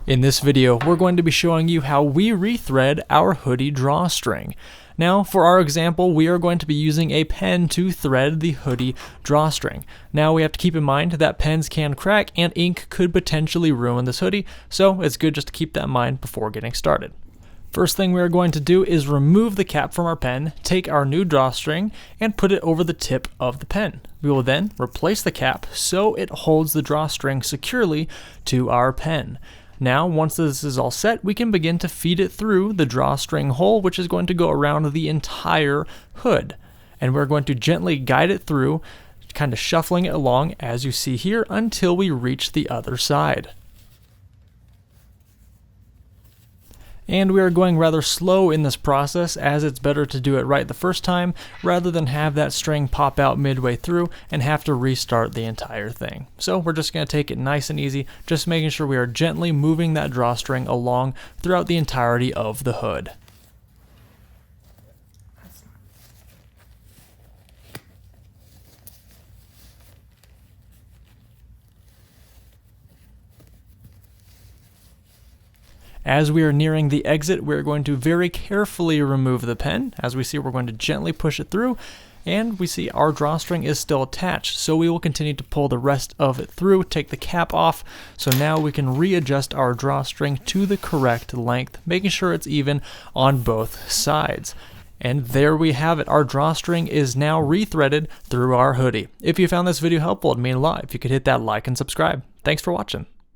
In this video, we're going to be showing you how we rethread our hoodie drawstring. Now, for our example, we are going to be using a pen to thread the hoodie drawstring. Now, we have to keep in mind that pens can crack and ink could potentially ruin this hoodie, so it's good just to keep that in mind before getting started. First thing we are going to do is remove the cap from our pen, take our new drawstring, and put it over the tip of the pen. We will then replace the cap so it holds the drawstring securely to our pen. Now, once this is all set, we can begin to feed it through the drawstring hole, which is going to go around the entire hood. And we're going to gently guide it through, kind of shuffling it along as you see here until we reach the other side. And we are going rather slow in this process, as it's better to do it right the first time rather than have that string pop out midway through and have to restart the entire thing. So we're just going to take it nice and easy, just making sure we are gently moving that drawstring along throughout the entirety of the hood. As we are nearing the exit, we're going to very carefully remove the pen. As we see, we're going to gently push it through, and we see our drawstring is still attached, so we will continue to pull the rest of it through, take the cap off, so now we can readjust our drawstring to the correct length, making sure it's even on both sides. And there we have it. Our drawstring is now rethreaded through our hoodie. If you found this video helpful, it'd mean a lot if you could hit that like and subscribe. Thanks for watching.